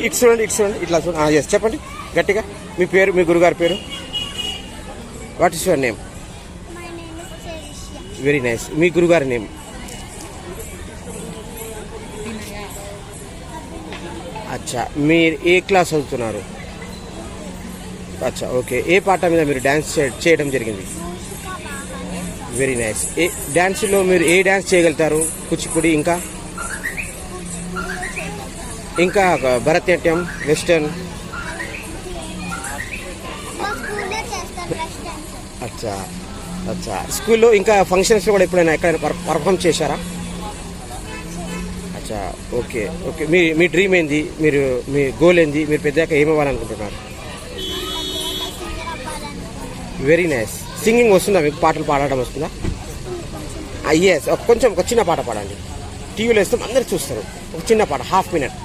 ఇటు చూడండి ఇట్లా చూడండి. ఎస్ చెప్పండి గట్టిగా. మీ పేరు, మీ గురుగారి పేరు? What is your name? Very nice. మీ గురుగారి నేమ్? అచ్చా. మీరు ఏ క్లాస్ చదువుతున్నారు? అచ్చా, ఓకే. ఏ పాట మీద మీరు డ్యాన్స్ చేయడం జరిగింది? Very nice. డ్యాన్స్లో మీరు ఏ డ్యాన్స్ చేయగలుగుతారు? కూచిపూడి, ఇంకా భరతనాట్యం, వెస్టర్న్? అచ్చా. స్కూల్లో ఇంకా ఫంక్షన్స్లో కూడా ఎప్పుడైనా ఎక్కడైనా పర్ఫామ్ చేశారా? అచ్చా, ఓకే. మీ డ్రీమ్ ఏంది? మీ గోల్ ఏంది? మీరు పెద్దగా ఏమవ్వాలనుకుంటున్నారు? Very nice. సింగింగ్ వస్తుందా మీకు? పాటలు పాడడం వస్తుందా? ఎస్. కొంచెం ఒక చిన్న పాట పాడండి. టీవీలో వేస్తాం, అందరు చూస్తారు. ఒక చిన్న పాట, హాఫ్ మినిట్.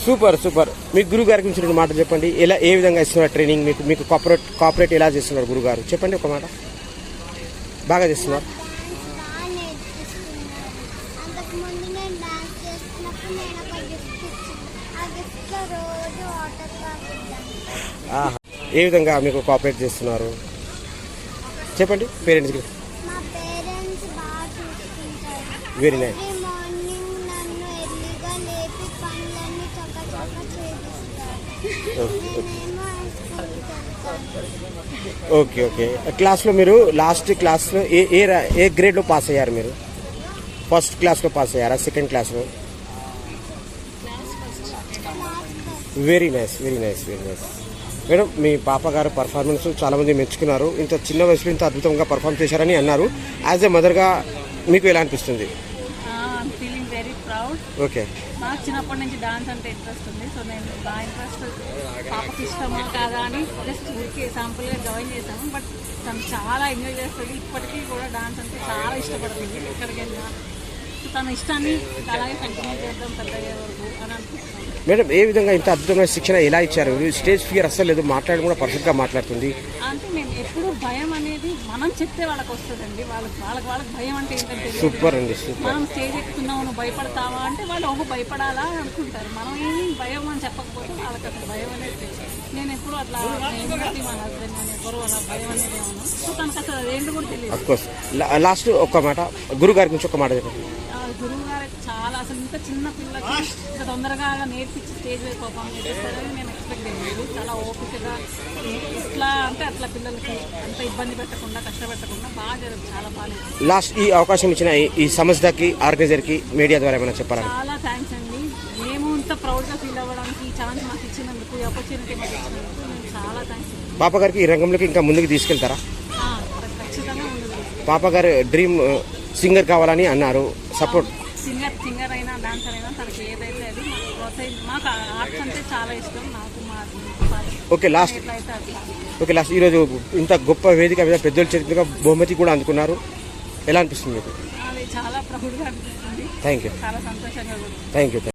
సూపర్. మీ గురువు గారికి ఇచ్చిన మాట చెప్పండి. ఏ విధంగా ఇస్తున్నారు ట్రైనింగ్? మీకు కోఆపరేట్ ఎలా చేస్తున్నారు గురుగారు? చెప్పండి ఒక మాట. బాగా చేస్తున్నారు? ఏ విధంగా మీకు కోఆపరేట్ చేస్తున్నారు చెప్పండి పేరెంట్స్కి. Very nice. ఓకే. క్లాస్లో మీరు లాస్ట్ క్లాస్లో ఏ గ్రేడ్లో పాస్ అయ్యారు మీరు? ఫస్ట్ క్లాస్లో పాస్ అయ్యారా? సెకండ్ క్లాస్లో? Very nice. మేడం, మీ పాప గారు పర్ఫార్మెన్స్ చాలామంది మెచ్చుకున్నారు. ఇంత చిన్న వయసులో ఇంత అద్భుతంగా పర్ఫార్మ్ చేశారని అన్నారు. యాజ్ ఎ మదర్గా మీకు ఎలా అనిపిస్తుంది? ఓకే. నాకు చిన్నప్పటి నుంచి డాన్స్ అంటే ఇంట్రెస్ట్ ఉంది. సో నేను బాగా ఇంట్రెస్ట్, పాపకి ఇష్టమా కాదా అని జస్ట్ ఊరికి శాంపుల్గా జాయిన్ చేశాను. బట్ తను చాలా ఎంజాయ్ చేస్తుంది. ఇప్పటికీ కూడా డాన్స్ అంటే చాలా ఇష్టపడుతుంది. ఎక్కడికి వెళ్ళినా తన ఇష్టాన్ని అలాగే కంటిన్యూ చేద్దాం పెద్దయ్యే వరకు అని అనుకుంటున్నాను. మేడం, ఏ విధంగా ఇంత అద్భుతమైన శిక్షణ ఎలా ఇచ్చారు? స్టేజ్ ఫియర్ అస్సలు లేదు, మాట్లాడడం కూడా పర్ఫెక్ట్గా మాట్లాడుతుంది. అంటే నేను ఎప్పుడు భయం అనేది మనం చెప్తే వాళ్ళకి వస్తుందండి. వాళ్ళకి భయం అంటే ఏంటంటే సూపర్ అండి. మనం స్టేజ్ ఎక్కుతున్నావు, నువ్వు భయపడతావా అంటే వాళ్ళు భయపడాలా అనుకుంటారు. మనం ఏమి భయం అని చెప్పకపోతే వాళ్ళకి అసలు భయం అనేది నేను ఎప్పుడు అట్లా మా హస్బెండ్ నేను ఎప్పుడు అలా భయం అనేది ఏమన్నా. సో తనకు అసలు అదేంటి కూడా తెలియదు. అఫ్కోర్స్. లాస్ట్ ఒక్క మాట గురువు గారి నుంచి ఒక మాట చెప్పండి. గురువు గారికి చాలా అసలు ఇంత చిన్న పిల్లలకి ఇంత తొందరగా నేర్పించి స్టేజ్ మీద పర్ఫామ్ చేస్తారని నేను ఎక్స్పెక్ట్ చేయలేదు. చాలా ఓపికగా ఇట్లా అంటే అట్లా పిల్లలకి అంత ఇబ్బంది పెట్టకుండా కష్టపెట్టకుండా బాగా జరుగుతుంది. చాలా బాగా. లాస్ట్ ఈ అవకాశం ఇచ్చిన ఈ సంస్థకి, ఆర్గనైజర్కి మీడియా ద్వారా ఏమైనా చెప్పాలి? చాలా థ్యాంక్స్ అండి. మేము ఇంత ప్రౌడ్గా ఫీల్ అవ్వడానికి ఈ ఛాన్స్ మాకు ఇచ్చినందుకు, ఈ ఆపర్చునిటీ మాకు ఇచ్చినందుకు నేను చాలా థ్యాంక్స్. పాప గారికి ఈ రంగంలోకి ఇంకా ముందుకు తీసుకెళ్తారా? ఖచ్చితంగా ముందుకు. పాప గారు డ్రీమ్ సింగర్ కావాలని అన్నారు. సపోర్ట్ సింగర్ అయినా డాన్సర్ అయినా తనకి ఏదైతే అది మాకు ఆర్ట్స్ అంటే చాలా ఇష్టం నాకు. ఓకే. లాస్ట్ ఈరోజు ఇంత గొప్ప వేదిక మీద పెద్దల చేతిగా బహుమతి కూడా అందుకున్నారు. ఎలా అనిపిస్తుంది మీకు? అది చాలా ప్రౌడ్గా అనిపిస్తుంది. Thank you. చాలా సంతోషంగా. Thank you.